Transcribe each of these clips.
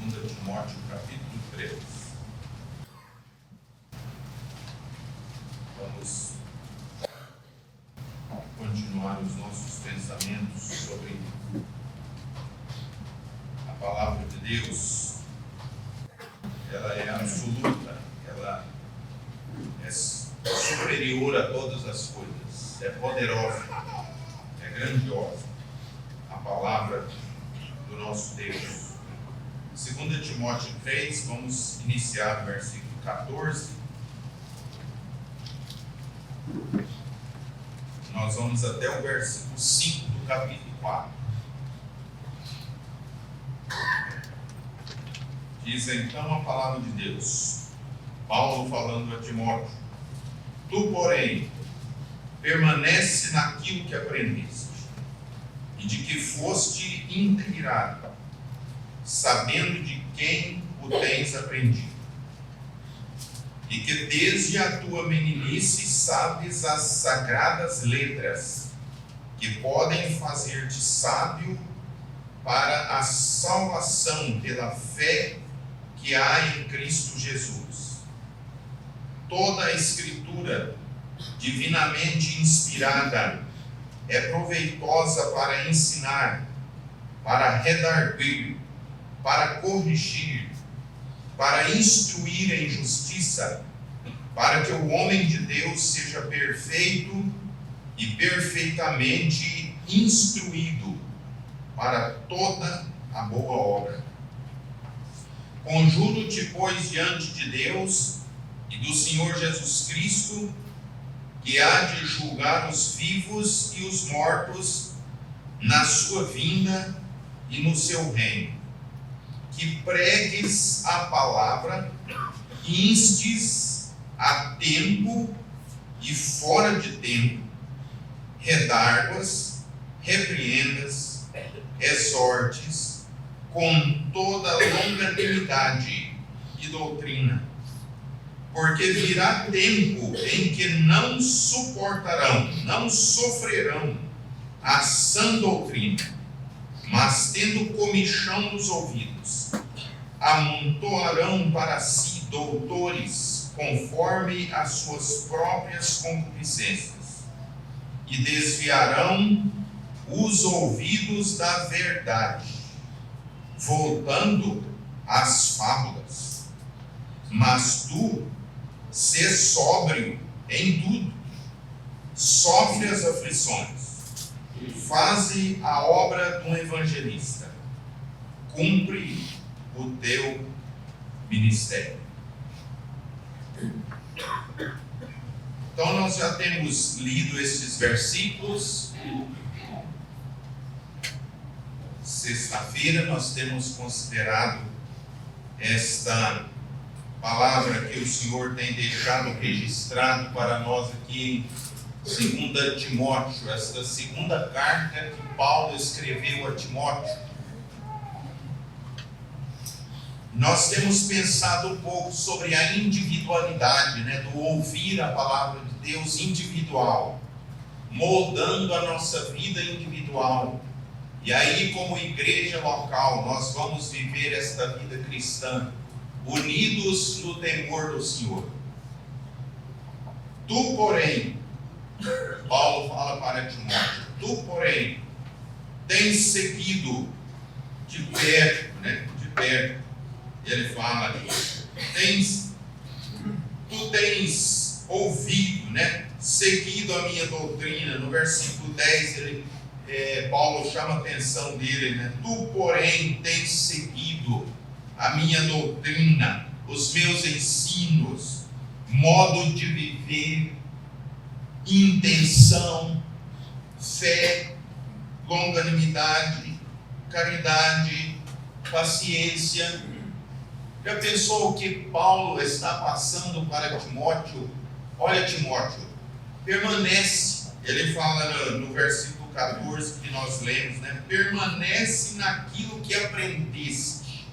2 Timóteo, capítulo 3. Vamos continuar os nossos pensamentos sobre a palavra de Deus. Ela é absoluta, ela é superior a todas as coisas, é poderosa, é grandiosa. A palavra do nosso Deus. 2 Timóteo 3, vamos iniciar no versículo 14. Nós vamos até o versículo 5 do capítulo 4. Diz então a palavra de Deus, Paulo falando a Timóteo: Tu, porém, permanece naquilo que aprendeste, e de que foste inteirado, sabendo de quem o tens aprendido, e que desde a tua meninice sabes as sagradas letras, que podem fazer-te sábio para a salvação pela fé que há em Cristo Jesus. Toda a Escritura, divinamente inspirada, é proveitosa para ensinar, para redarguir, para corrigir, para instruir em justiça, para que o homem de Deus seja perfeito e perfeitamente instruído para toda a boa obra. Conjuro-te, pois, diante de Deus e do Senhor Jesus Cristo, que há de julgar os vivos e os mortos na sua vinda e no seu reino, que pregues a palavra, instes a tempo e fora de tempo, redarguas, repreendas, exortes, com toda longanimidade e doutrina. Porque virá tempo em que não suportarão, não sofrerão a sã doutrina, mas tendo comichão nos ouvidos, amontoarão para si doutores, conforme as suas próprias concupiscências, e desviarão os ouvidos da verdade, voltando às fábulas. Mas tu, sê sóbrio em tudo, sofre as aflições, faze a obra de um evangelista, cumpre o teu ministério. Então nós já temos lido estes versículos. Sexta-feira nós temos considerado esta palavra que o Senhor tem deixado registrado para nós aqui em 2 Timóteo, esta segunda carta que Paulo escreveu a Timóteo. Nós temos pensado um pouco sobre a individualidade, do ouvir a palavra de Deus individual, moldando a nossa vida individual. E aí, como igreja local, nós vamos viver esta vida cristã, unidos no temor do Senhor. Tu, porém, Paulo fala para Timóteo, tu, porém, tens seguido de perto, de perto. Ele fala, tu tens ouvido, seguido a minha doutrina. No versículo 10, Paulo chama a atenção dele, tu, porém, tens seguido a minha doutrina, os meus ensinos, modo de viver, intenção, fé, longanimidade, caridade, paciência. Já pensou o que Paulo está passando para Timóteo? Olha, Timóteo, permanece. Ele fala no versículo 14 que nós lemos, permanece naquilo que aprendeste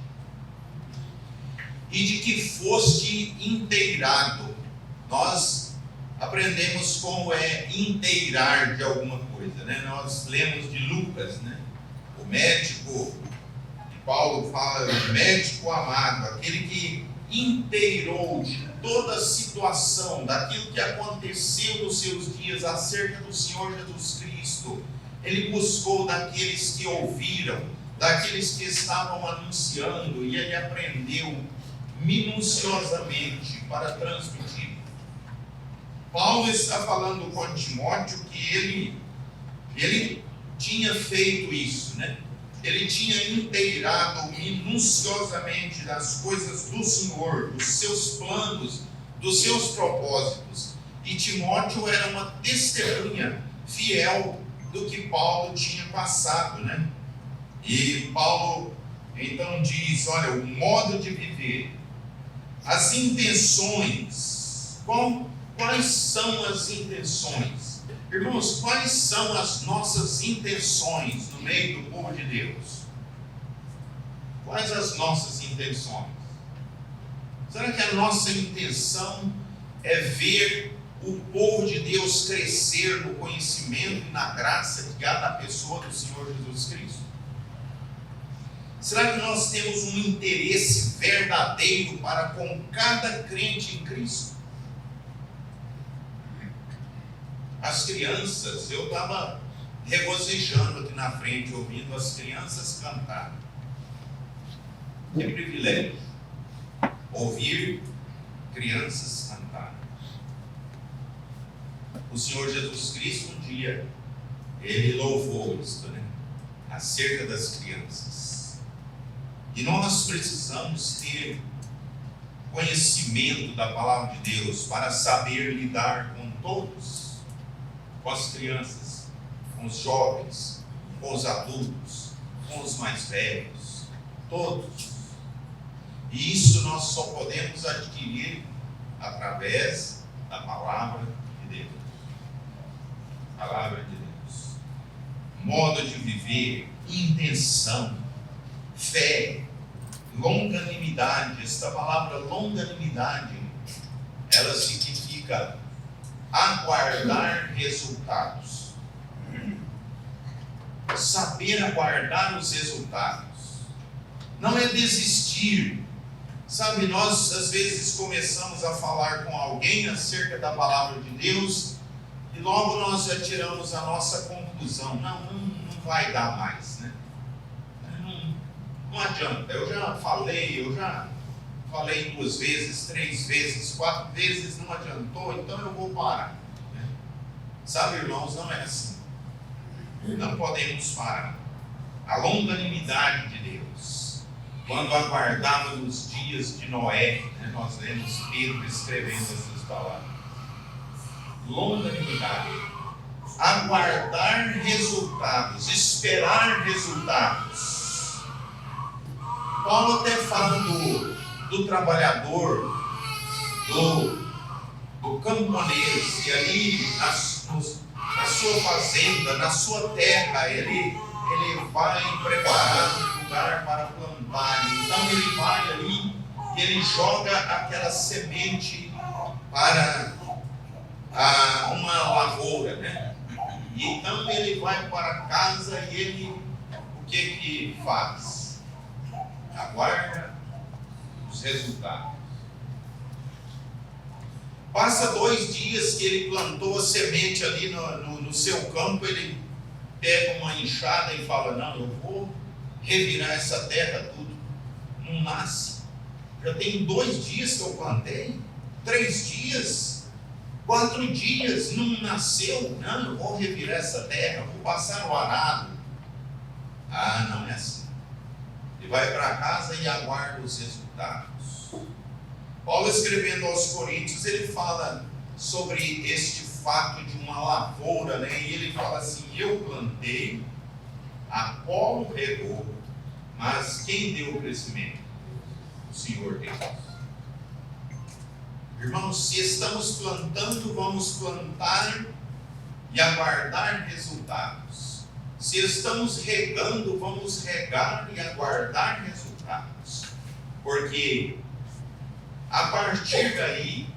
e de que foste inteirado. Nós aprendemos como é inteirar de alguma coisa, Nós lemos de Lucas, o médico que Paulo fala, médico amado, aquele que inteirou de toda a situação, daquilo que aconteceu nos seus dias acerca do Senhor Jesus Cristo. Ele buscou daqueles que ouviram, daqueles que estavam anunciando, e ele aprendeu minuciosamente para transmitir. Paulo está falando com Timóteo que ele tinha feito isso, né? Ele tinha inteirado minuciosamente das coisas do Senhor, dos seus planos, dos seus propósitos. E Timóteo era uma testemunha fiel do que Paulo tinha passado, né? E Paulo então diz, olha, o modo de viver, as intenções, quais são as intenções? Irmãos, quais são as nossas intenções no meio do povo de Deus? Quais as nossas intenções? Será que a nossa intenção é ver o povo de Deus crescer no conhecimento e na graça de cada pessoa do Senhor Jesus Cristo? Será que nós temos um interesse verdadeiro para com cada crente em Cristo? As crianças, eu estava regozijando aqui na frente, ouvindo as crianças cantar. Que privilégio ouvir crianças cantar. O Senhor Jesus Cristo um dia, ele louvou isto, né? Acerca das crianças. E nós precisamos ter conhecimento da palavra de Deus para saber lidar com todos. Com as crianças, com os jovens, com os adultos, com os mais velhos, todos. E isso nós só podemos adquirir através da palavra de Deus. Palavra de Deus. Modo de viver, intenção, fé, longanimidade. Esta palavra longanimidade, ela significa aguardar resultados. Saber aguardar os resultados. Não é desistir. Sabe, nós às vezes começamos a falar com alguém acerca da palavra de Deus e logo nós já tiramos a nossa conclusão. Não vai dar mais, né? Não adianta. Eu já falei 2 vezes, 3 vezes, 4 vezes, não adiantou, então eu vou parar. Sabe, irmãos, não é assim. Não podemos parar. A longanimidade de Deus, quando aguardava nos dias de Noé, né, nós lemos Pedro escrevendo essas palavras. Longanimidade. Aguardar resultados, esperar resultados. Paulo até fala do trabalhador, do camponês, e ali na sua fazenda, na sua terra, ele vai preparar um lugar para plantar. Então ele vai ali e ele joga aquela semente para uma lavoura, né? E então ele vai para casa e ele, o que faz? Aguarda os resultados. Passa 2 dias que ele plantou a semente ali no seu campo, ele pega uma enxada e fala, não, eu vou revirar essa terra tudo. Não nasce. Já tem 2 dias que eu plantei, 3 dias, 4 dias, não nasceu. Não, eu vou revirar essa terra, vou passar o arado. Não é assim. Ele vai para casa e aguarda os resultados. Paulo, escrevendo aos Coríntios, ele fala sobre este fato de uma lavoura, né? E ele fala assim, eu plantei, Apolo regou, mas quem deu o crescimento? O Senhor Deus. Irmãos, se estamos plantando, vamos plantar e aguardar resultados. Se estamos regando, vamos regar e aguardar resultados. Porque a partir daí,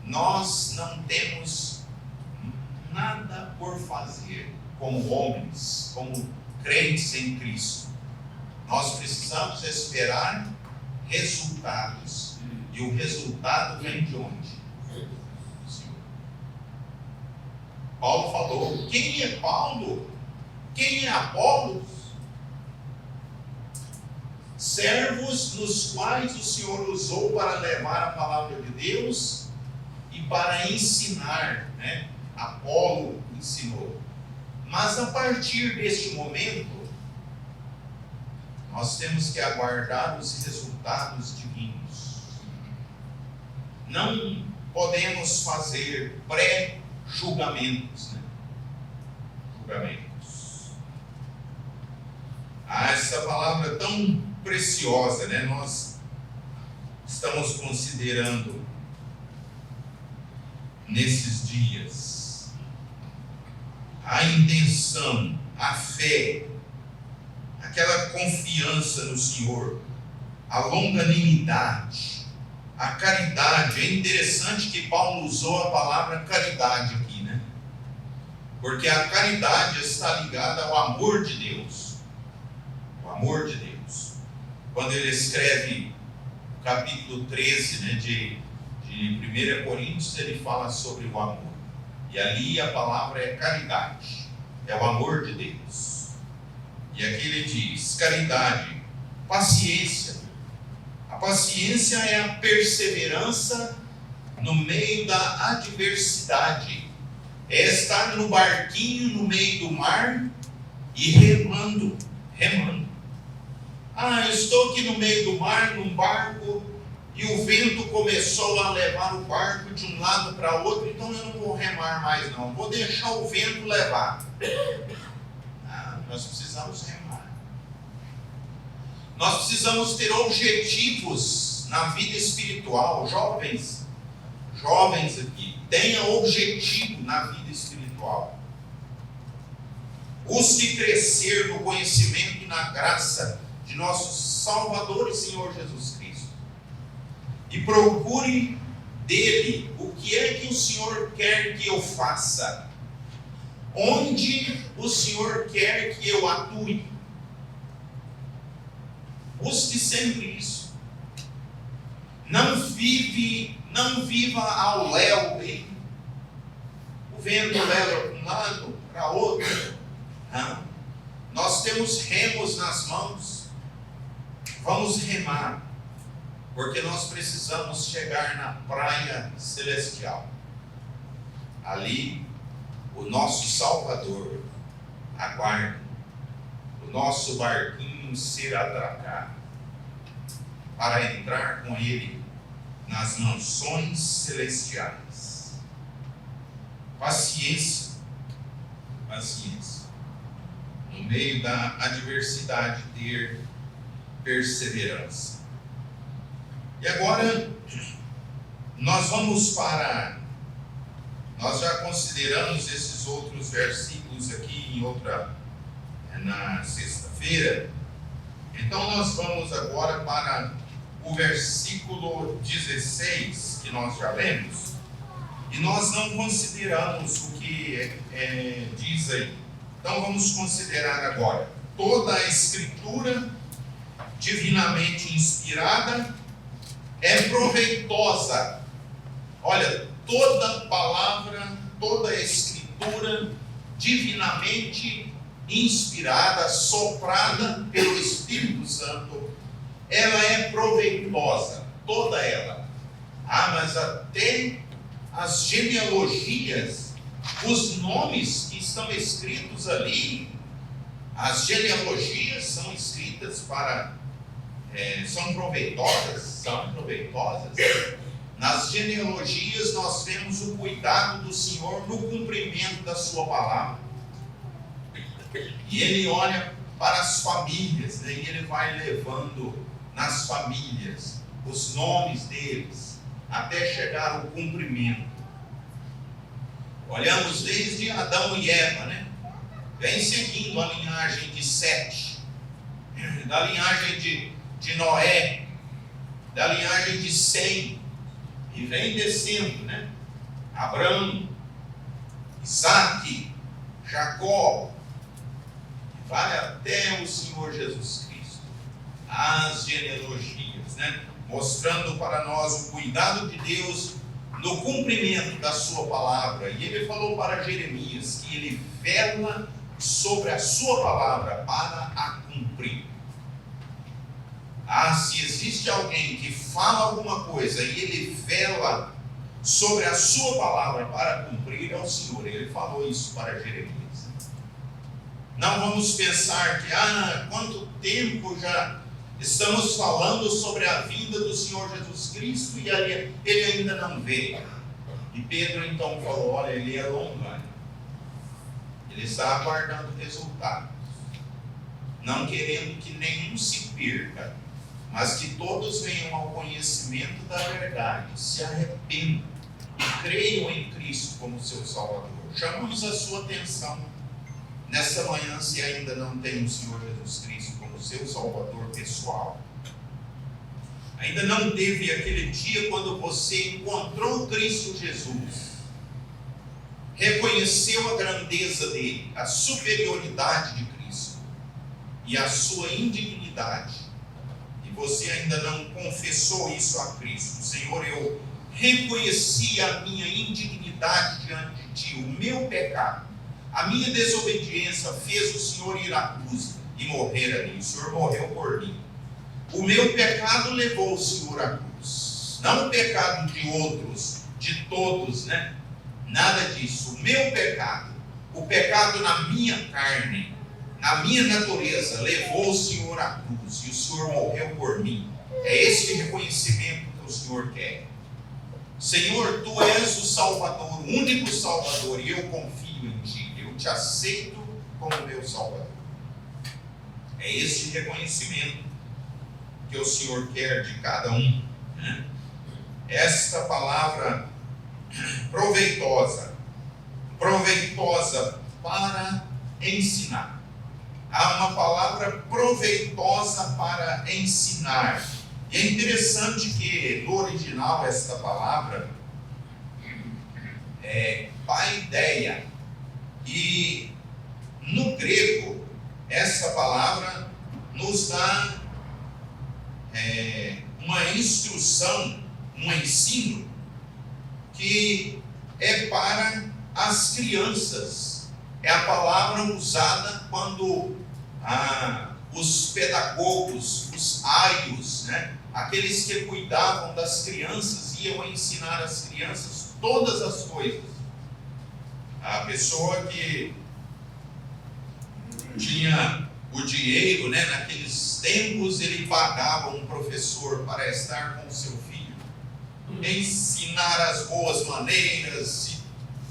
nós não temos nada por fazer como homens, como crentes em Cristo. Nós precisamos esperar resultados. E o resultado vem de onde? Do Senhor. Paulo falou: quem é Paulo? Quem é Apolo? Servos nos quais o Senhor usou para levar a palavra de Deus e para ensinar, né? Apolo ensinou. Mas a partir deste momento, nós temos que aguardar os resultados divinos. Não podemos fazer pré-julgamentos, né? Julgamentos. Essa palavra tão preciosa, né? Nós estamos considerando nesses dias a intenção, a fé, aquela confiança no Senhor, a longanimidade, a caridade. É interessante que Paulo usou a palavra caridade aqui, né? Porque a caridade está ligada ao amor de Deus. O amor de Deus. Quando ele escreve o capítulo 13, né, de 1 Coríntios, ele fala sobre o amor. E ali a palavra é caridade. É o amor de Deus. E aqui ele diz: caridade, paciência. A paciência é a perseverança no meio da adversidade. É estar no barquinho no meio do mar e remando. Eu estou aqui no meio do mar, num barco, e o vento começou a levar o barco de um lado para outro, então eu não vou remar mais não, vou deixar o vento levar. Nós precisamos remar. Nós precisamos ter objetivos na vida espiritual. Jovens aqui, tenha objetivo na vida espiritual. Busque crescer no conhecimento e na graça de nosso Salvador e Senhor Jesus Cristo. E procure dele o que é que o Senhor quer que eu faça. Onde o Senhor quer que eu atue. Busque sempre isso. Não viva ao léu. O vento leva para um lado, para outro. Não. Nós temos remos nas mãos. Vamos remar. Porque nós precisamos chegar na praia celestial. Ali, o nosso Salvador aguarda o nosso barquinho ser atracado para entrar com Ele nas mansões celestiais. Paciência. No meio da adversidade, ter perseverança. E agora, nós já consideramos esses outros versículos aqui na sexta-feira. Então nós vamos agora para o versículo 16, que nós já lemos, e nós não consideramos o que diz aí. Então vamos considerar agora: toda a Escritura divinamente inspirada é proveitosa. Olha, toda palavra, toda Escritura divinamente inspirada, soprada pelo Espírito Santo, ela é proveitosa, toda ela. Mas até as genealogias, os nomes que estão escritos ali, as genealogias são escritas são proveitosas. Nas genealogias nós vemos o cuidado do Senhor no cumprimento da sua palavra. E Ele olha para as famílias, né? E Ele vai levando nas famílias os nomes deles, até chegar ao cumprimento. Olhamos desde Adão e Eva, né? Vem seguindo a linhagem de Sete, da linhagem de Noé, da linhagem de Sem, e vem descendo, né? Abraão, Isaque, Jacó, vai até o Senhor Jesus Cristo. as genealogias, né? Mostrando para nós o cuidado de Deus no cumprimento da sua palavra. E ele falou para Jeremias que ele vela sobre a sua palavra para a cumprir. Se existe alguém que fala alguma coisa e ele vela sobre a sua palavra para cumprir, é o Senhor. Ele falou isso para Jeremias. Não vamos pensar que, quanto tempo já estamos falando sobre a vinda do Senhor Jesus Cristo e ele ainda não veio. E Pedro então falou, olha, ele é longânimo. Ele está aguardando resultados. Não querendo que nenhum se perca, mas que todos venham ao conhecimento da verdade, se arrependam e creiam em Cristo como seu Salvador. Chamamos a sua atenção nessa manhã, se ainda não tem o Senhor Jesus Cristo como seu Salvador pessoal. Ainda não teve aquele dia quando você encontrou Cristo Jesus, reconheceu a grandeza dele, a superioridade de Cristo e a sua indignidade, e você ainda não confessou isso a Cristo. Senhor, eu reconheci a minha indignidade diante de ti, o meu pecado, a minha desobediência fez o Senhor ir à cruz e morrer ali. O Senhor morreu por mim. O meu pecado levou o Senhor à cruz, não o pecado de outros, de todos, né? Nada disso. O meu pecado, o pecado na minha carne, na minha natureza, levou o Senhor à cruz e o Senhor morreu por mim. É esse reconhecimento que o Senhor quer. Senhor, tu és o Salvador, o único Salvador, e eu confio em ti, eu te aceito como meu Salvador. É esse reconhecimento que o Senhor quer de cada um, né? Esta palavra proveitosa para ensinar. Há uma palavra proveitosa para ensinar. E é interessante que no original esta palavra é paideia. E no grego essa palavra nos dá uma instrução, um ensino que é para as crianças. É a palavra usada quando os pedagogos, os aios, né, aqueles que cuidavam das crianças, iam ensinar às crianças todas as coisas. A pessoa que tinha o dinheiro, né, naqueles tempos, ele pagava um professor para estar com o seu filho, ensinar as boas maneiras,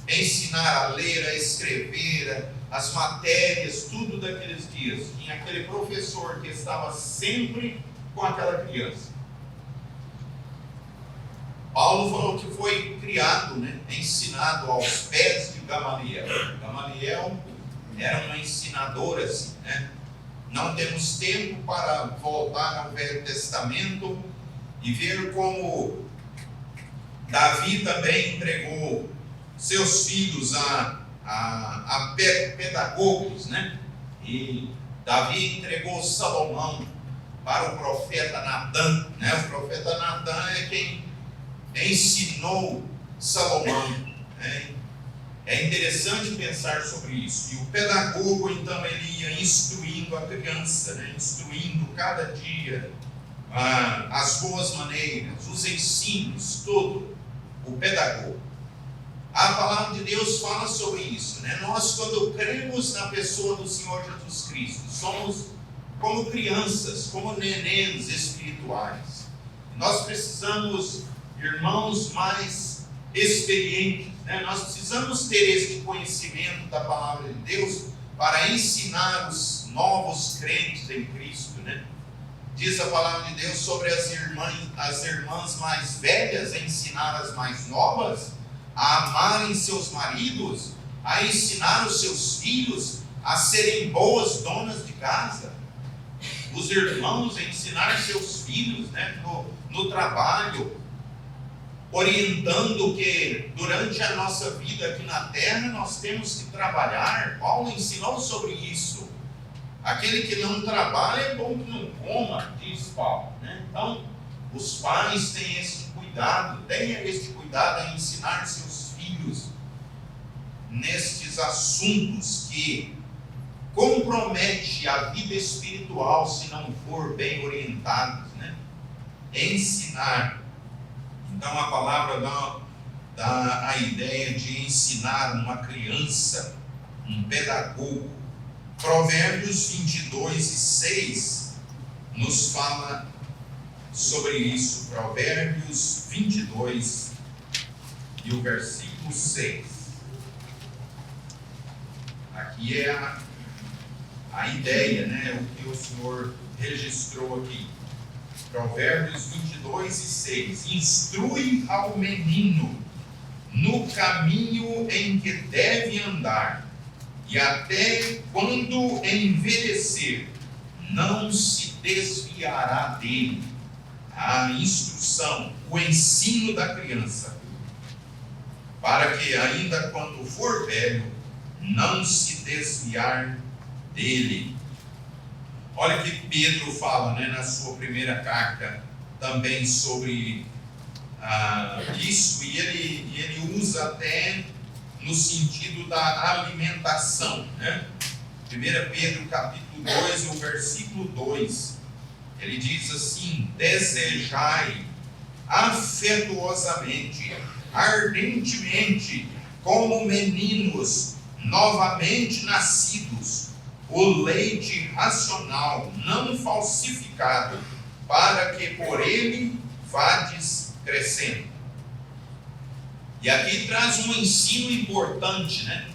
ensinar a ler, a escrever, as matérias, tudo daqueles dias. Tinha aquele professor que estava sempre com aquela criança. Paulo falou que foi criado, né, ensinado aos pés de Gamaliel. Gamaliel era uma ensinadora, assim, né? Não temos tempo para voltar ao Velho Testamento e ver como Davi também entregou seus filhos a pedagogos, né? E Davi entregou Salomão para o profeta Natã, né? O profeta Natã é quem ensinou Salomão, né? É interessante pensar sobre isso. E o pedagogo, então, ele ia instruindo a criança, né? Instruindo cada dia as boas maneiras, os ensinos, tudo. O pedagogo. A palavra de Deus fala sobre isso, né? Nós, quando cremos na pessoa do Senhor Jesus Cristo, somos como crianças, como nenéns espirituais. Nós precisamos, irmãos mais experientes, né? Nós precisamos ter este conhecimento da palavra de Deus para ensinar os novos crentes em Cristo, né? Diz a palavra de Deus sobre as irmãs mais velhas, ensinar as mais novas a amarem seus maridos, a ensinar os seus filhos a serem boas donas de casa. Os irmãos a ensinar seus filhos, né, no trabalho, orientando que durante a nossa vida aqui na terra nós temos que trabalhar. Paulo ensinou sobre isso. Aquele que não trabalha é bom que não coma, diz Paulo, né? Então, os pais têm este cuidado, tenha este cuidado em ensinar seus filhos nestes assuntos que compromete a vida espiritual se não for bem orientados, né? Ensinar. Então a palavra dá a ideia de ensinar uma criança, um pedagogo. Provérbios 22:6 nos fala sobre isso. Provérbios 22 e o versículo 6. Aqui é a ideia, né? O que o Senhor registrou aqui. Provérbios 22:6. Instrui ao menino no caminho em que deve andar, e até quando envelhecer, não se desviará dele. A instrução, o ensino da criança, para que ainda quando for velho, não se desviar dele. Olha que Pedro fala, né, na sua primeira carta também sobre isso, e ele usa até no sentido da alimentação, né? 1 Pedro capítulo 2, o versículo 2, ele diz assim: desejai afetuosamente, ardentemente, como meninos novamente nascidos, o leite racional, não falsificado, para que por ele vades crescendo. E aqui traz um ensino importante, né?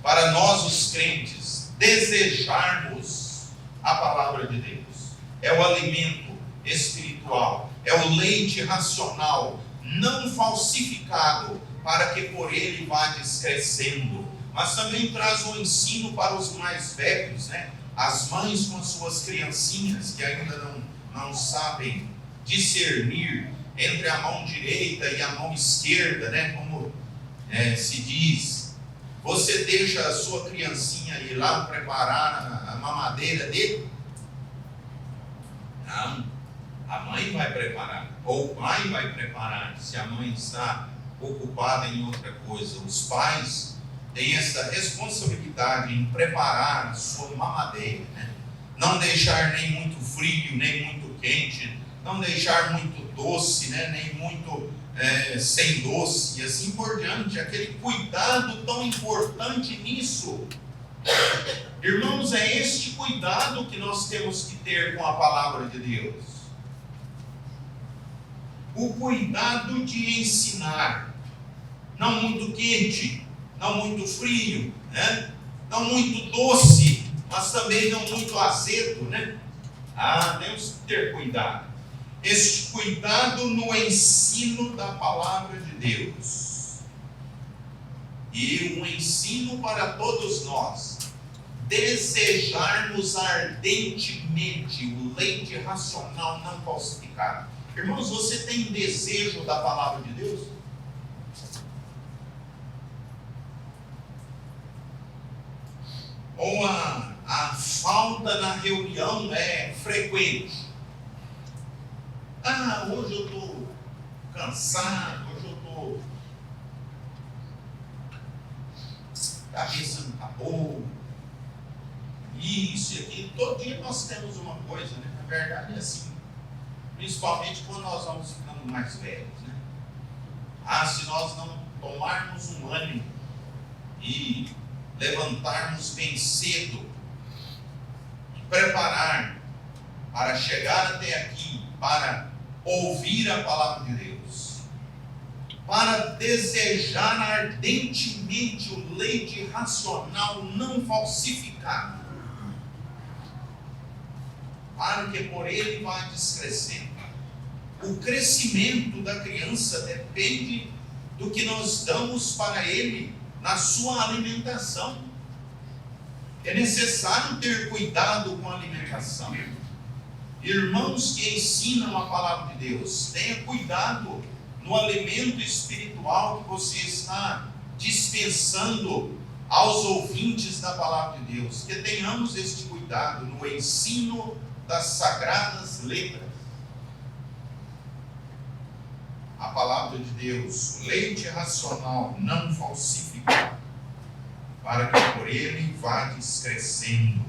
Para nós os crentes, desejarmos a palavra de Deus. É o alimento espiritual, é o leite racional, não falsificado, para que por ele vades crescendo. Mas também traz um ensino para os mais velhos, né? As mães com as suas criancinhas que ainda não sabem discernir entre a mão direita e a mão esquerda, né? Como se diz, você deixa a sua criancinha ir lá preparar a mamadeira dele? Não, a mãe vai preparar, ou o pai vai preparar, se a mãe está ocupada em outra coisa. Os pais têm essa responsabilidade em preparar a sua mamadeira, né? Não deixar nem muito frio, nem muito quente, não deixar muito doce, né? Nem muito sem doce, e assim por diante. Aquele cuidado tão importante nisso. Irmãos, é este cuidado que nós temos que ter com a palavra de Deus. O cuidado de ensinar, não muito quente, não muito frio, né? Não muito doce, mas também não muito azedo, né? Temos que ter cuidado. Este cuidado no ensino da palavra de Deus. E um ensino para todos nós, desejarmos ardentemente o leite racional não falsificado. Irmãos, você tem desejo da palavra de Deus? Ou a falta na reunião é frequente? Hoje eu estou cansado, hoje eu estou... cabeça não está boa. Isso e aquilo. Todo dia nós temos uma coisa, né? Na verdade é assim. Principalmente quando nós vamos ficando mais velhos, né? Se nós não tomarmos um ânimo e levantarmos bem cedo, e preparar para chegar até aqui, para ouvir a palavra de Deus, para desejar ardentemente o leite racional não falsificado, para que por ele vá crescendo. O crescimento da criança depende do que nós damos para ele na sua alimentação. É necessário ter cuidado com a alimentação. Irmãos que ensinam a palavra de Deus, tenha cuidado no alimento espiritual que você está dispensando aos ouvintes da palavra de Deus. Que tenhamos este cuidado cuidado no ensino das sagradas letras. A palavra de Deus, o leite racional não falsificado, para que por ele vades crescendo.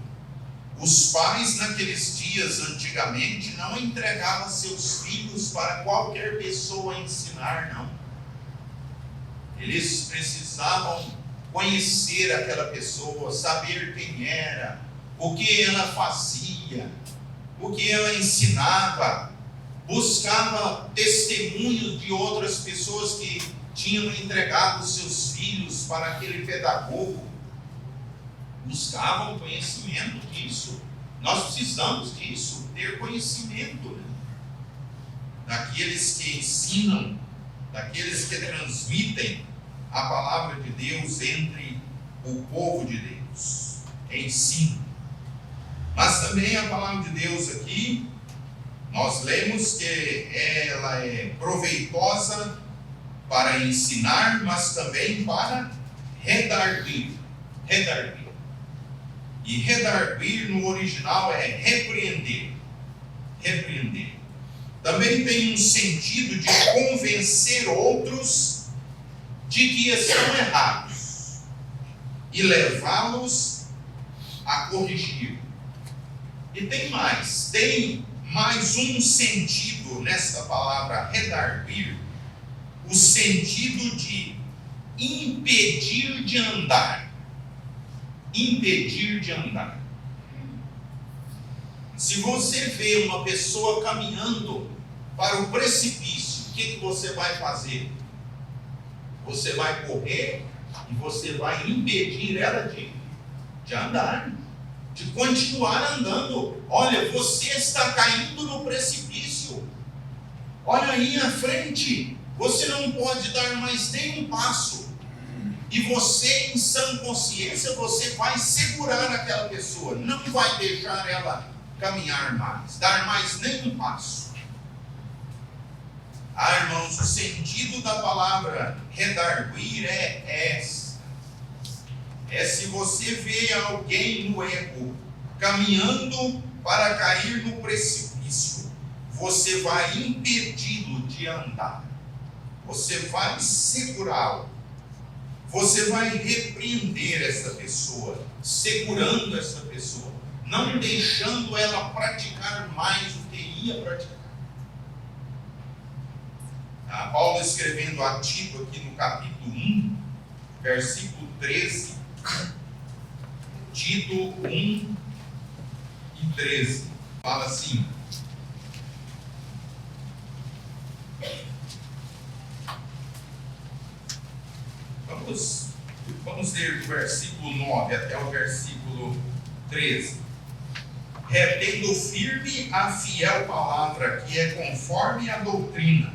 Os pais naqueles dias, antigamente, não entregavam seus filhos para qualquer pessoa ensinar, não. Eles precisavam conhecer aquela pessoa, saber quem era, o que ela fazia, o que ela ensinava. Buscava testemunhos de outras pessoas que tinham entregado seus filhos para aquele pedagogo. Buscavam conhecimento disso. Nós precisamos disso, ter conhecimento, né? Daqueles que ensinam, daqueles que transmitem a palavra de Deus entre o povo de Deus. Ensino. Mas também a palavra de Deus aqui, nós lemos que ela é proveitosa para ensinar, mas também para redarguir. Redarguir. E redarguir no original é repreender. Repreender. Também tem um sentido de convencer outros de que estão errados e levá-los a corrigir. E tem mais um sentido nesta palavra redarguir, o sentido de impedir de andar. Impedir de andar. Se você vê uma pessoa caminhando para o precipício, o que você vai fazer? Você vai correr e você vai impedir ela de andar, de continuar andando. Olha, você está caindo no precipício. Olha aí à frente. Você não pode dar mais nem um passo. E você, em sã consciência, você vai segurar aquela pessoa. Não vai deixar ela caminhar mais, dar mais nem um passo. Ah, irmãos, o sentido da palavra redarguir é se você vê alguém no erro, caminhando para cair no precipício, você vai impedi-lo de andar. Você vai segurá-lo. Você vai repreender essa pessoa, segurando essa pessoa, não deixando ela praticar mais o que ia praticar. Paulo escrevendo a Tito aqui no capítulo 1, versículo 13, Tito 1 e 13, fala assim: Vamos ler do versículo 9 até o versículo 13. Retendo firme a fiel palavra, que é conforme a doutrina,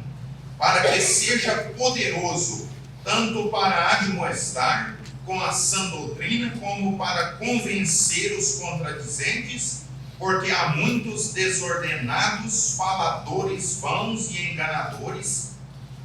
para que seja poderoso, tanto para admoestar com a sã doutrina, como para convencer os contradizentes, porque há muitos desordenados, faladores vãos e enganadores,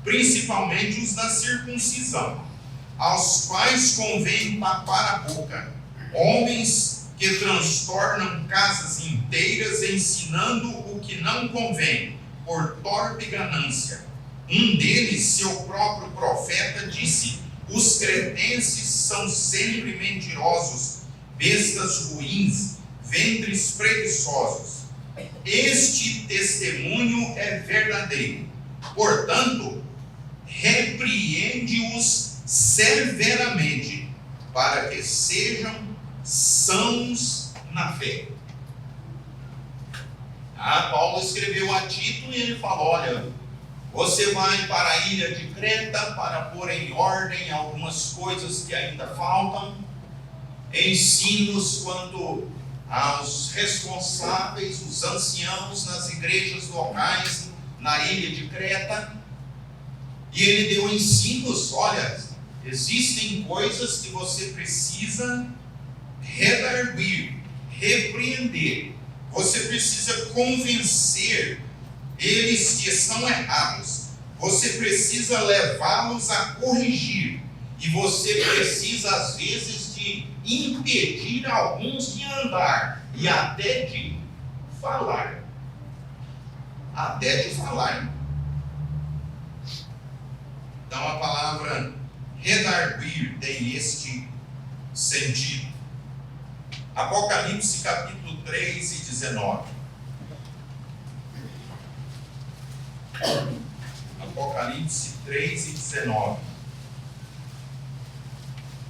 principalmente os da circuncisão, aos quais convém tapar a boca, homens que transtornam casas inteiras, ensinando o que não convém, por torpe ganância. Um deles, seu próprio profeta, disse: os cretenses são sempre mentirosos, bestas ruins, ventres preguiçosos. Este testemunho é verdadeiro. Portanto, repreende-os severamente, para que sejam sãos na fé. Paulo escreveu a Tito e ele falou: olha, você vai para a ilha de Creta para pôr em ordem algumas coisas que ainda faltam, ensinos quanto aos responsáveis, os anciãos nas igrejas locais na ilha de Creta. E ele deu ensinos: olha, existem coisas que você precisa redarguir, repreender. Você precisa convencer eles que estão errados. Você precisa levá-los a corrigir. E você precisa, às vezes, de impedir alguns de andar. e até de falar. Até de falar. Então a palavra redarguir tem este sentido. Apocalipse capítulo 3 e 19. Apocalipse 3 e 19.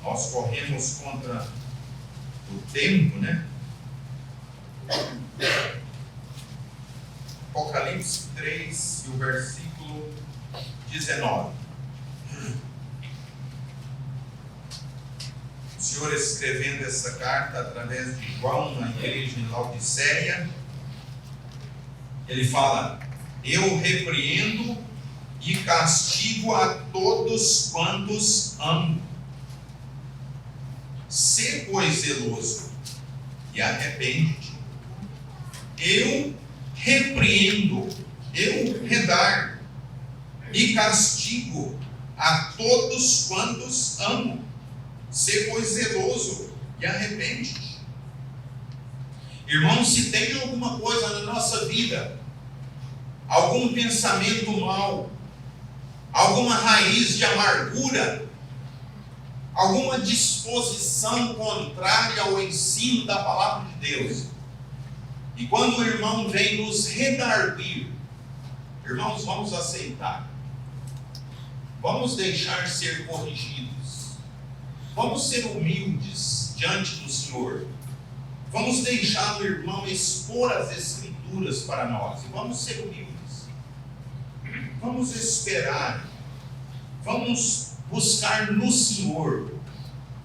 Nós corremos contra o tempo, né? Apocalipse 3 e o versículo 19. O Senhor escrevendo essa carta através de João na igreja em Laodiceia, ele fala: eu repreendo e castigo a todos quantos amo. Sê, pois, zeloso e arrepende-te. Eu repreendo, eu redargo e castigo a todos quantos amo. Sê, pois, zeloso e arrepende-te. Irmãos, se tem alguma coisa na nossa vida, algum pensamento mau, alguma raiz de amargura, alguma disposição contrária ao ensino da palavra de Deus, e quando o irmão vem nos redarguir, irmãos, vamos aceitar, vamos deixar ser corrigidos, vamos ser humildes diante do Senhor, vamos deixar o irmão expor as Escrituras para nós, e vamos ser humildes, vamos esperar, vamos buscar no Senhor,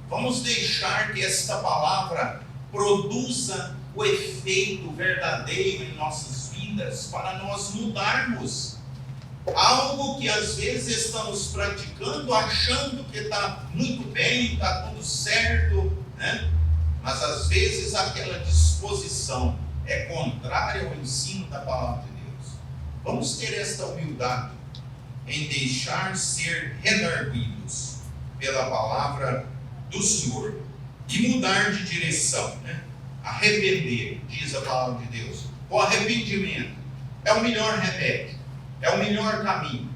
vamos deixar que esta palavra produza o efeito verdadeiro em nossas vidas, para nós mudarmos algo que às vezes estamos praticando, achando que está muito bem, está tudo certo, né? Mas às vezes aquela disposição é contrária ao ensino da palavra de Deus. Vamos ter esta humildade em deixar ser redarguidos pela palavra do Senhor e mudar de direção, né? Arrepender, diz a palavra de Deus. O arrependimento é o melhor remédio, é o melhor caminho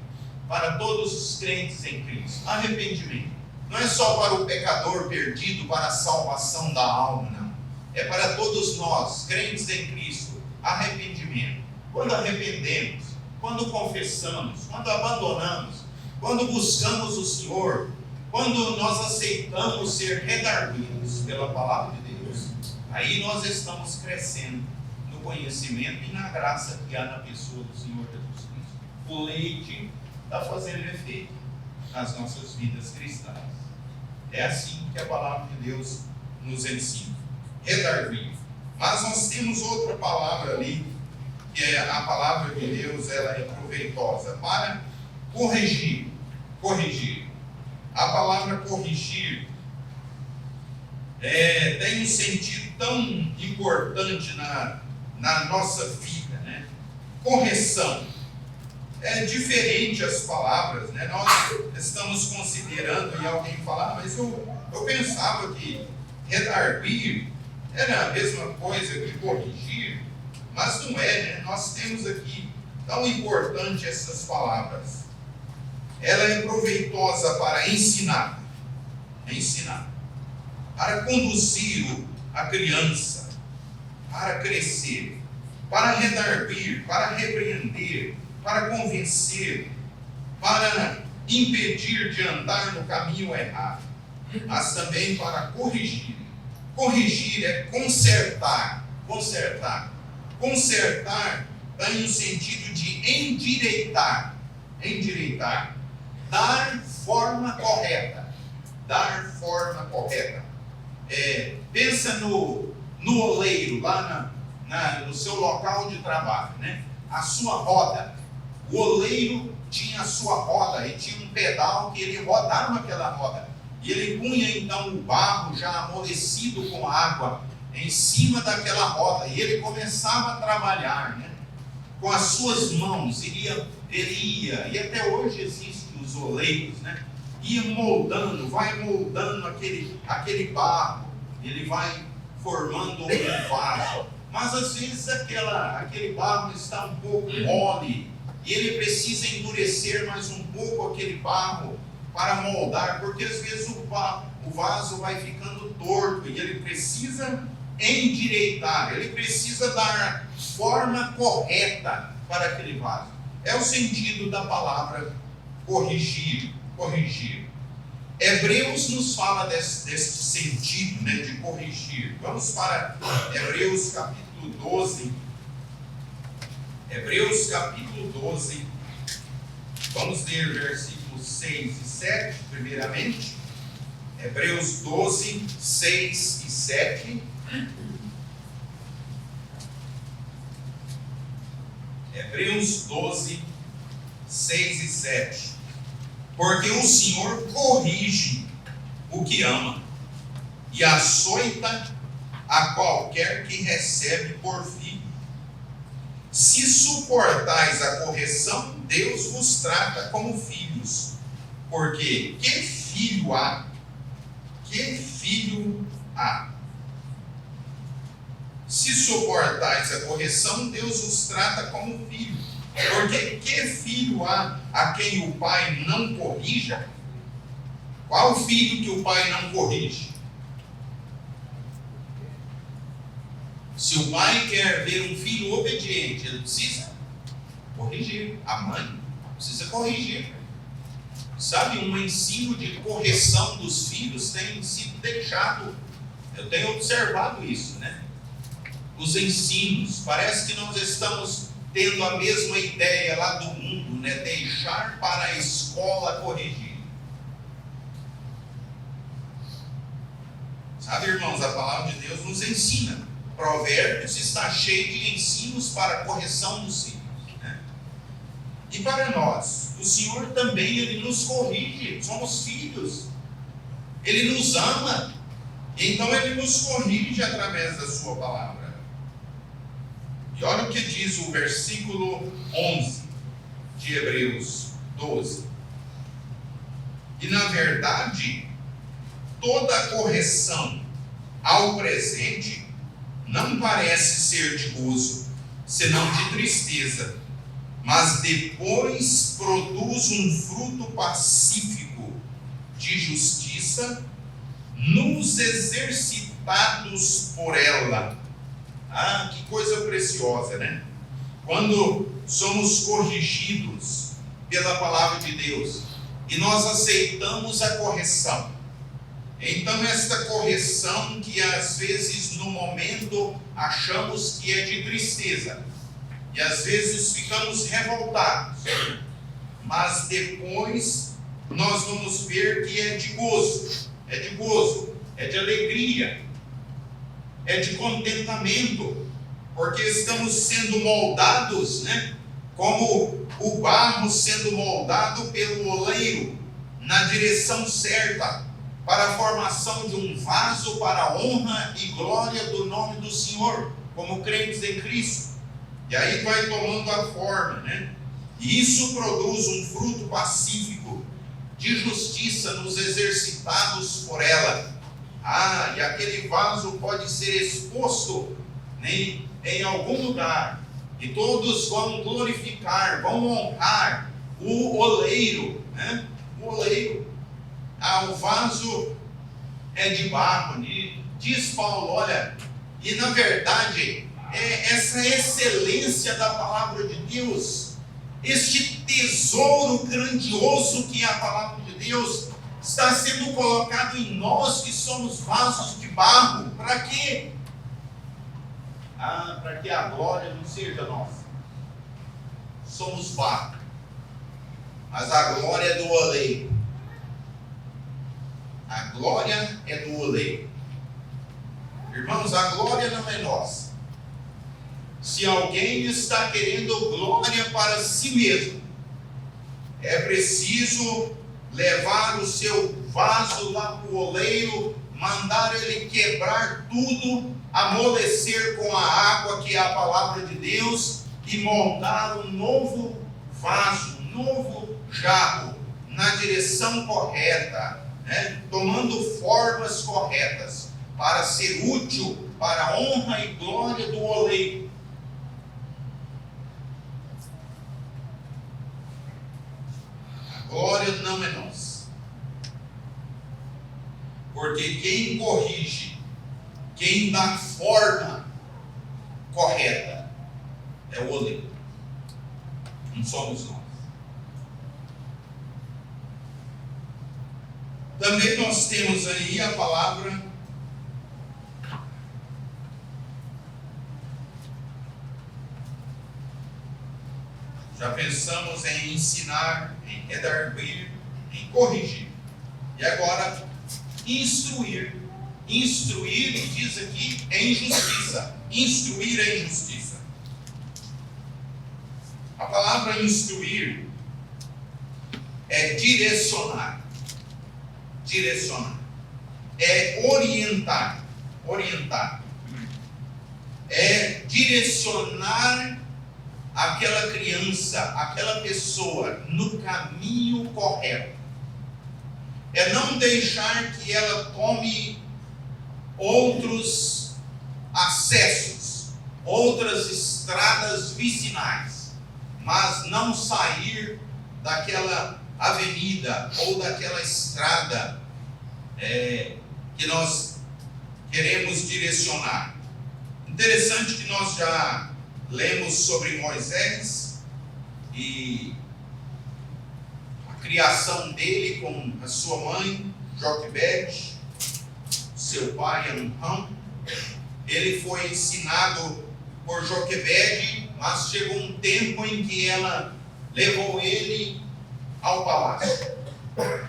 para todos os crentes em Cristo. Arrependimento não é só para o pecador perdido, para a salvação da alma, não. É para todos nós, crentes em Cristo. Arrependimento. Quando arrependemos, quando confessamos, quando abandonamos, quando buscamos o Senhor, quando nós aceitamos ser redarguidos pela palavra de Deus, aí nós estamos crescendo no conhecimento e na graça que há na pessoa do Senhor Jesus Cristo. O leite está fazendo efeito nas nossas vidas cristãs. É assim que a palavra de Deus nos ensina. Redarguir. Mas nós temos outra palavra ali, que é a palavra de Deus, ela é proveitosa para corrigir. Corrigir. A palavra corrigir tem um sentido tão importante na nossa vida, né? Correção. É diferente as palavras, né? Nós estamos considerando, e alguém fala, mas eu pensava que redarguir era a mesma coisa que corrigir, mas não é, né? Nós temos aqui tão importante essas palavras. Ela é proveitosa para ensinar, para conduzir a criança, para crescer, para redarguir, para repreender, para convencer, para impedir de andar no caminho errado, mas também para corrigir. Corrigir é consertar. Consertar tem o sentido de endireitar, dar forma correta. Pensa no oleiro, lá no seu local de trabalho, né? A sua roda. O oleiro tinha a sua roda e tinha um pedal que ele rodava aquela roda. E ele punha então o barro já amolecido com água em cima daquela roda. E ele começava a trabalhar, né? Com as suas mãos. Ele ia, e até hoje existem os oleiros, né? Ia moldando, vai moldando aquele barro. Ele vai formando um vaso. Mas às vezes aquele barro está um pouco mole e ele precisa endurecer mais um pouco aquele barro para moldar, porque às vezes o vaso vai ficando torto e ele precisa endireitar, ele precisa dar forma correta para aquele vaso. É o sentido da palavra corrigir. Hebreus nos fala desse sentido, né, de corrigir. Vamos para Hebreus capítulo 12. Hebreus capítulo 12. Vamos ler versículos 6 e 7, primeiramente. Hebreus 12, 6 e 7. Hebreus 12, 6 e 7. Porque o Senhor corrige o que ama e açoita a qualquer que recebe por filho. Se suportais a correção, Deus vos trata como filhos. Porque que filho há? Que filho há? Se suportais a correção, Deus vos trata como filho. Porque que filho há a quem o pai não corrija? Qual filho que o pai não corrige? Se o pai quer ver um filho obediente, ele precisa corrigir. A mãe precisa corrigir. Sabe, um ensino de correção dos filhos tem sido deixado. Eu tenho observado isso, né? Os ensinos, parece que nós estamos tendo a mesma ideia lá do mundo, né? Deixar para a escola corrigir. Sabe, irmãos, a palavra de Deus nos ensina. Provérbios está cheio de ensinos para a correção dos filhos, né? E para nós, o Senhor também, Ele nos corrige, somos filhos. Ele nos ama, então Ele nos corrige através da sua palavra. E olha o que diz o versículo 11 de Hebreus 12. E na verdade, toda correção ao presente não parece ser de gozo, senão de tristeza, mas depois produz um fruto pacífico de justiça nos exercitados por ela. Ah, que coisa preciosa, né? Quando somos corrigidos pela palavra de Deus e nós aceitamos a correção, então esta correção que às vezes no momento achamos que é de tristeza e às vezes ficamos revoltados, mas depois nós vamos ver que é de gozo, é de alegria, é de contentamento, porque estamos sendo moldados, né? Como o barro sendo moldado pelo oleiro na direção certa, para a formação de um vaso para a honra e glória do nome do Senhor, como crentes em Cristo. E aí vai tomando a forma, né? E isso produz um fruto pacífico de justiça nos exercitados por ela. Ah, e aquele vaso pode ser exposto, né, em algum lugar, e todos vão glorificar, vão honrar o oleiro, né? O oleiro. Ah, o vaso é de barro, diz Paulo, olha, e na verdade, essa excelência da palavra de Deus, este tesouro grandioso que é a palavra de Deus, está sendo colocado em nós que somos vasos de barro. Para quê? Para que a glória não seja nossa. Somos barro, mas a glória é do oleiro. A glória é do oleiro. Irmãos, a glória não é nossa. Se alguém está querendo glória para si mesmo, é preciso levar o seu vaso lá para o oleiro, mandar ele quebrar tudo, amolecer com a água, que é a palavra de Deus, e moldar um novo vaso, um novo jarro, na direção correta, né? Tomando formas corretas, para ser útil para a honra e glória do oleiro. A glória não é nossa. Porque quem corrige, quem dá forma correta, é o oleiro. Não somos nós. Também nós temos aí a palavra já pensamos em ensinar, em redarguir, em corrigir. E agora, instruir. Instruir, diz aqui, em justiça. Instruir em justiça. A palavra instruir é direcionar. Direcionar. É orientar. Orientar. É direcionar aquela criança, aquela pessoa no caminho correto. É não deixar que ela tome outros acessos, outras estradas vicinais, mas não sair daquela avenida ou daquela estrada que nós queremos direcionar. Interessante que nós já lemos sobre Moisés e a criação dele com a sua mãe, Joquebede, seu pai, Amram. Ele foi ensinado por Joquebede, mas chegou um tempo em que ela levou ele ao palácio.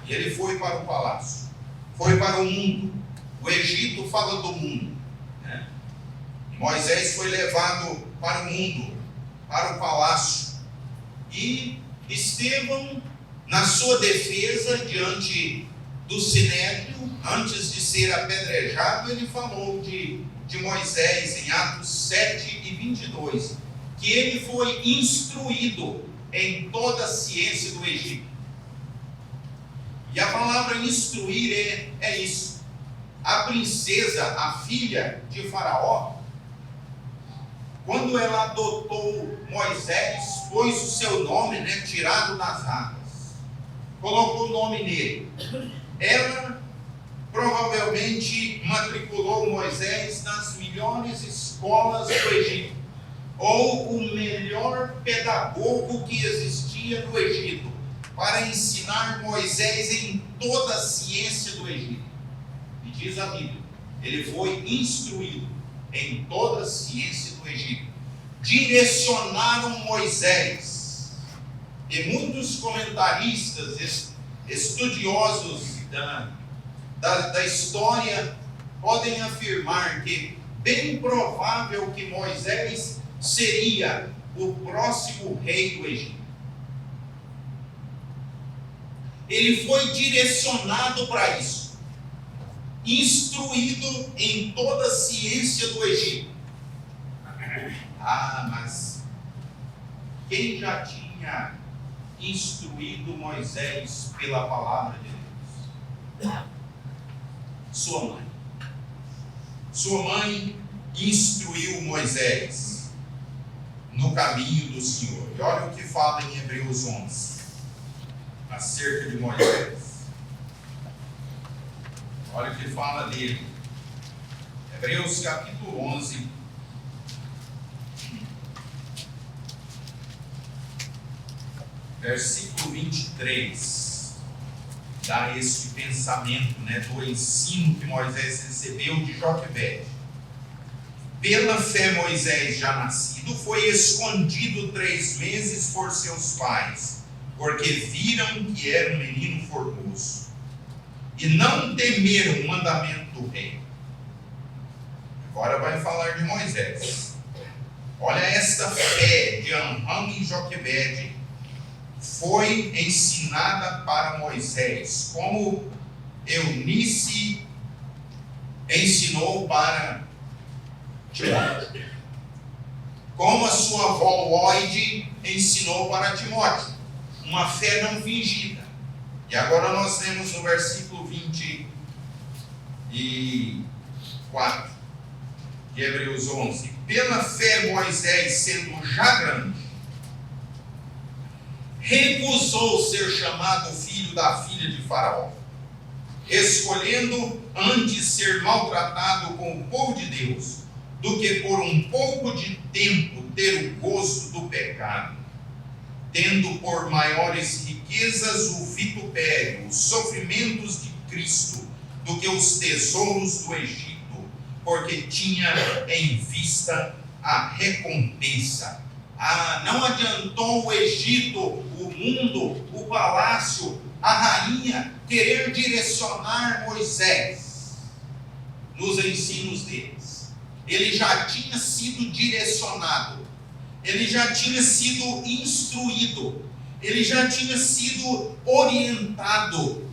E ele foi para o palácio, foi para o mundo. O Egito fala do mundo, né? Moisés foi levado para o mundo, para o palácio. E Estevão, na sua defesa diante do Sinédrio, antes de ser apedrejado, ele falou de Moisés em Atos 7:22, que ele foi instruído em toda a ciência do Egito. E a palavra instruir é isso. A princesa, a filha de Faraó, quando ela adotou Moisés, pôs o seu nome, tirado das águas, colocou o nome nele. Ela provavelmente matriculou Moisés nas melhores escolas do Egito, ou o melhor pedagogo que existia no Egito, para ensinar Moisés em toda a ciência do Egito. E diz a Bíblia, ele foi instruído em toda a ciência do Egito. Direcionaram Moisés. E muitos comentaristas, estudiosos da história, podem afirmar que bem provável que Moisés seria o próximo rei do Egito. Ele foi direcionado para isso, instruído em toda a ciência do Egito. Mas quem já tinha instruído Moisés pela palavra de Deus? Sua mãe. Sua mãe instruiu Moisés no caminho do Senhor. E olha o que fala em Hebreus 11 acerca de Moisés. Olha o que fala dele. Hebreus capítulo 11, versículo 23, dá este pensamento, do ensino que Moisés recebeu de Joquebede. Pela fé, Moisés, já nascido, foi escondido 3 meses por seus pais, porque viram que era um menino formoso, e não temeram o mandamento do rei. Agora vai falar de Moisés. Olha, esta fé de Amram e Joquebede foi ensinada para Moisés, como Eunice ensinou para Timóteo, como a sua avó Loide ensinou para Timóteo, uma fé não fingida. E agora nós temos no versículo 24: de Hebreus 11. Pela fé, Moisés, sendo já grande, recusou ser chamado filho da filha de Faraó, escolhendo antes ser maltratado com o povo de Deus, do que por um pouco de tempo ter o gosto do pecado, tendo por maiores riquezas o vitupério, os sofrimentos de Cristo, do que os tesouros do Egito, porque tinha em vista a recompensa. Não adiantou o Egito, o mundo, o palácio, a rainha querer direcionar Moisés nos ensinos deles. Ele já tinha sido direcionado, ele já tinha sido instruído, ele já tinha sido orientado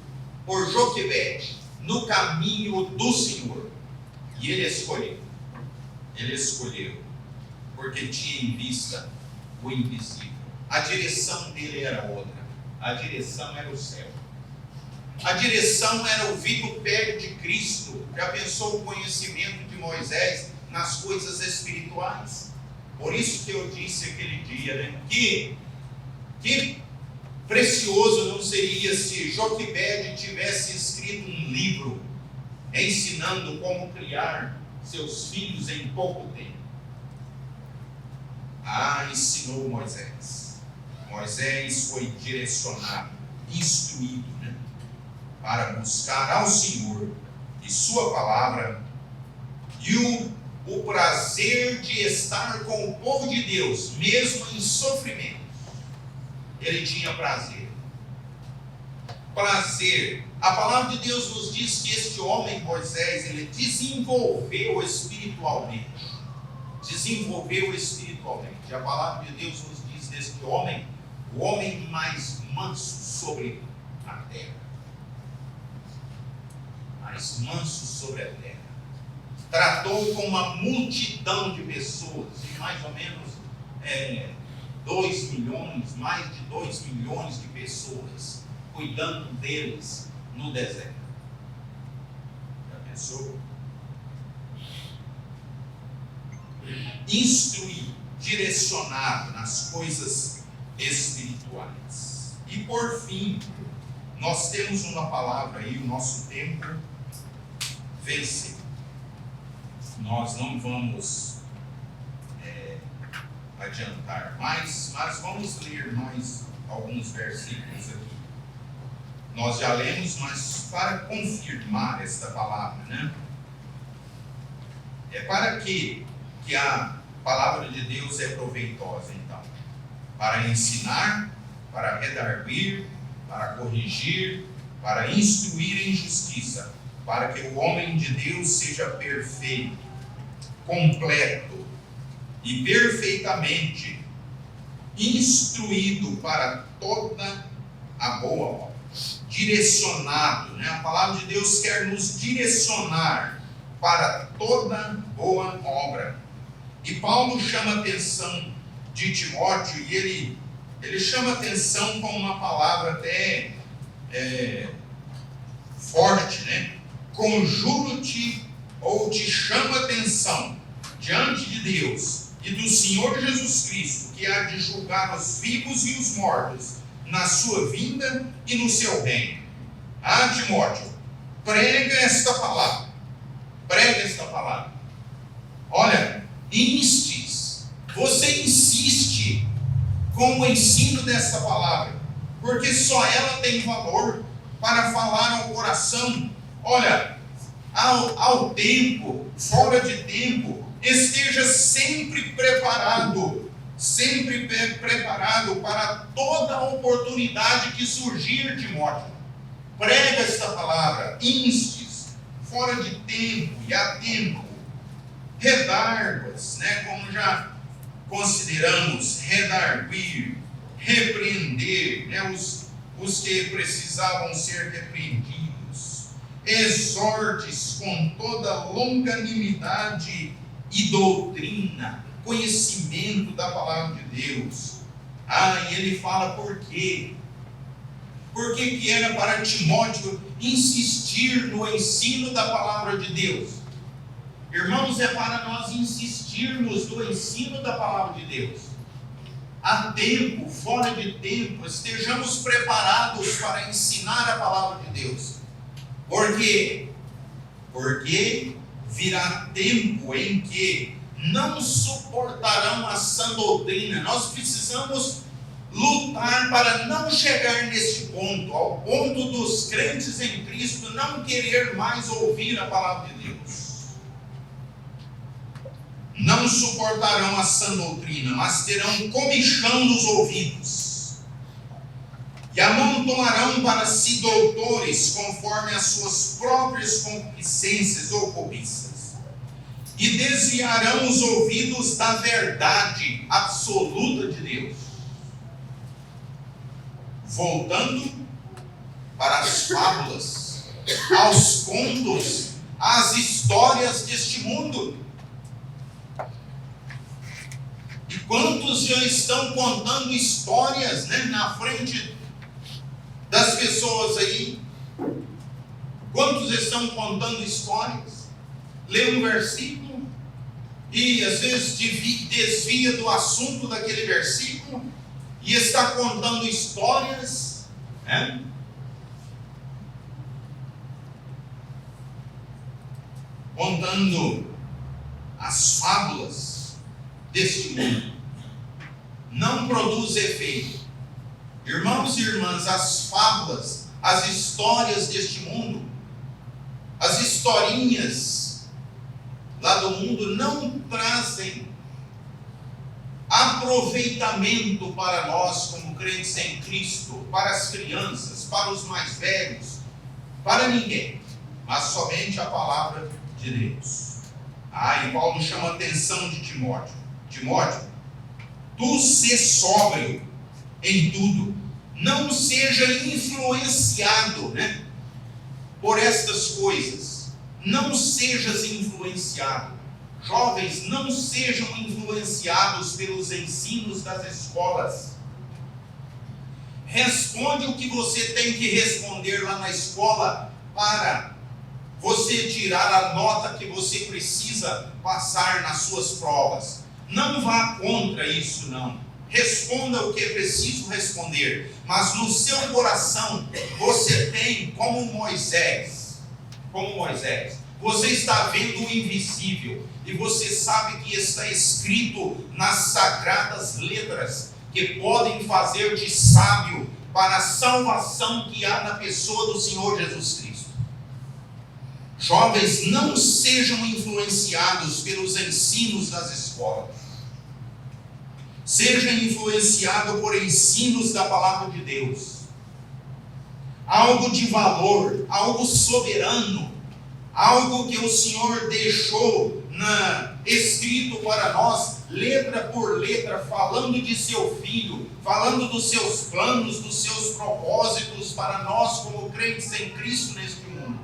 por Joquebede no caminho do Senhor. E ele escolheu, porque tinha em vista o invisível. A direção dele era outra, a direção era o céu. A direção era o vitupério de Cristo. Já pensou o conhecimento de Moisés nas coisas espirituais? Por isso que eu disse aquele dia, né? Que precioso não seria se Joquebede tivesse escrito um livro ensinando como criar seus filhos em pouco tempo. Ensinou Moisés. Moisés foi direcionado, instruído, né, para buscar ao Senhor e sua palavra e o prazer de estar com o povo de Deus, mesmo em sofrimento. Ele tinha prazer. A palavra de Deus nos diz que este homem, Moisés, ele desenvolveu espiritualmente. A palavra de Deus nos diz deste homem, o homem mais manso sobre a terra. Mais manso sobre a terra. Tratou com uma multidão de pessoas, mais ou menos 2 milhões, mais de 2 milhões de pessoas, cuidando deles no deserto. Já pensou? Instruído, direcionado nas coisas espirituais. E por fim, nós temos uma palavra aí, o nosso tempo vence. Nós não vamos adiantar mais, mas vamos ler mais alguns versículos aqui. Nós já lemos, mas para confirmar esta palavra, né? É para que a palavra de Deus é proveitosa, então. Para ensinar, para redarguir, para corrigir, para instruir em justiça, para que o homem de Deus seja perfeito, completo e perfeitamente instruído para toda a boa obra. Direcionado, né? A palavra de Deus quer nos direcionar para toda boa obra. E Paulo chama a atenção de Timóteo, e ele chama a atenção com uma palavra até forte, né? Conjuro-te, ou te chamo a atenção diante de Deus e do Senhor Jesus Cristo, que há de julgar os vivos e os mortos na sua vinda e no seu reino. Timóteo, prega esta palavra. Olha, você insiste com o ensino desta palavra, porque só ela tem valor para falar ao coração. Olha, ao tempo, fora de tempo, esteja sempre preparado para toda a oportunidade que surgir, Timóteo. Prega esta palavra, instes, fora de tempo e a tempo, redarguas, né, como já consideramos, redarguir, repreender, né, os que precisavam ser repreendidos, exortes com toda longanimidade e doutrina, conhecimento da palavra de Deus. E ele fala por quê? Porque que era para Timóteo insistir no ensino da palavra de Deus. Irmãos, é para nós insistirmos no ensino da palavra de Deus. Há tempo, fora de tempo, estejamos preparados para ensinar a palavra de Deus. Por quê? Porque virá tempo em que não suportarão a sã doutrina. Nós precisamos lutar para não chegar neste ponto, ao ponto dos crentes em Cristo não querer mais ouvir a palavra de Deus. Não suportarão a sã doutrina, mas terão comichão nos ouvidos, e amontoarão para si doutores, conforme as suas próprias concupiscências ou cobiças, e desviarão os ouvidos da verdade absoluta de Deus, voltando para as fábulas, aos contos, às histórias deste mundo. E quantos já estão contando histórias, na frente das pessoas aí? Quantos estão contando histórias? Lê um versículo e às vezes desvia do assunto daquele versículo e está contando histórias, contando as fábulas deste mundo. Não produz efeito. Irmãos e irmãs, as fábulas, as histórias deste mundo, as historinhas lá do mundo não trazem aproveitamento para nós como crentes em Cristo, para as crianças, para os mais velhos, para ninguém, mas somente a palavra de Deus. E Paulo chama a atenção de Timóteo. Timóteo, tu sê sóbrio em tudo, não seja influenciado, por estas coisas, não sejas influenciado. Jovens, não sejam influenciados pelos ensinos das escolas. Responde o que você tem que responder lá na escola para você tirar a nota que você precisa passar nas suas provas. Não vá contra isso, não. Responda o que é preciso responder, mas no seu coração você tem como Moisés, você está vendo o invisível, e você sabe que está escrito nas sagradas letras, que podem fazer de sábio para a salvação que há na pessoa do Senhor Jesus Cristo. Jovens, não sejam influenciados pelos ensinos das escolas. Seja influenciado por ensinos da palavra de Deus. Algo de valor, algo soberano, algo que o Senhor deixou escrito para nós, letra por letra, falando de seu Filho, falando dos seus planos, dos seus propósitos para nós como crentes em Cristo neste mundo.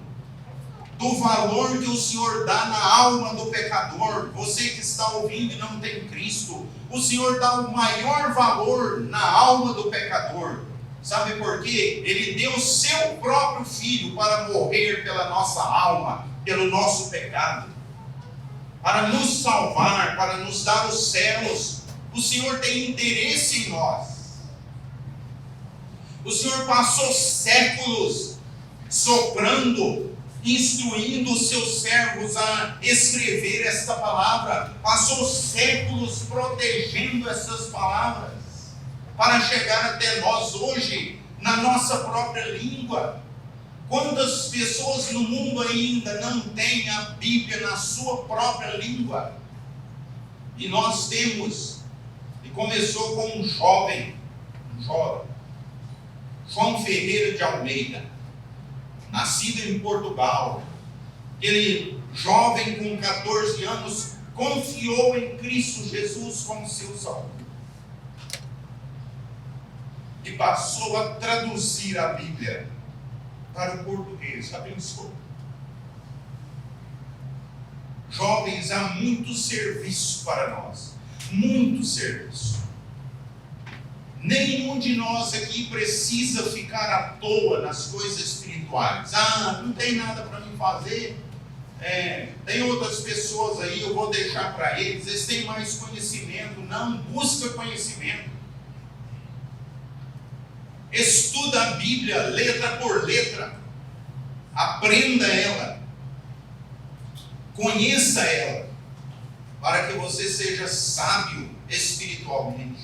Do valor que o Senhor dá na alma do pecador. Você que está ouvindo e não tem Cristo, o Senhor dá o maior valor na alma do pecador. Sabe por quê? Ele deu o seu próprio Filho para morrer pela nossa alma, pelo nosso pecado, para nos salvar, para nos dar os céus. O Senhor tem interesse em nós. O Senhor passou séculos soprando, instruindo os seus servos a escrever esta palavra. Passou séculos protegendo essas palavras para chegar até nós hoje na nossa própria língua. Quantas pessoas no mundo ainda não têm a Bíblia na sua própria língua? E nós temos. E começou com um jovem, João Ferreira de Almeida, nascido em Portugal. Aquele jovem com 14 anos confiou em Cristo Jesus como seu Salvador e passou a traduzir a Bíblia para o português. Já pensou? Jovens, há muito serviço para nós, muito serviço. Nenhum de nós aqui precisa ficar à toa nas coisas espirituais. Não tem nada para mim fazer. Tem outras pessoas aí, eu vou deixar para eles têm mais conhecimento. Não, busca conhecimento. Estuda a Bíblia, letra por letra. Aprenda ela. Conheça ela. Para que você seja sábio espiritualmente.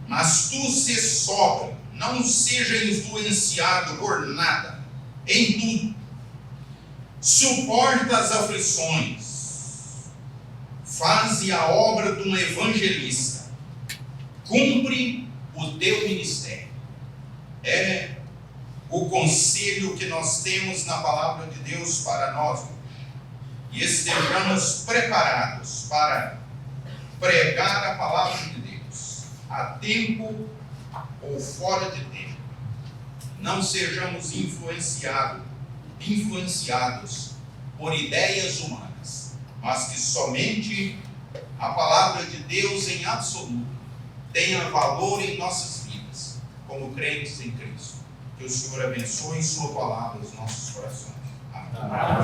Mas tu se sóbrio, não seja influenciado por nada, em tudo. Suporta as aflições, faze a obra de um evangelista, cumpre o teu ministério. É o conselho que nós temos na palavra de Deus para nós hoje. E estejamos preparados para pregar a palavra de Deus, a tempo ou fora de tempo. Não sejamos influenciados por ideias humanas, mas que somente a palavra de Deus em absoluto tenha valor em nossas vidas, como crentes em Cristo. Que o Senhor abençoe em sua palavra os nossos corações. Amém.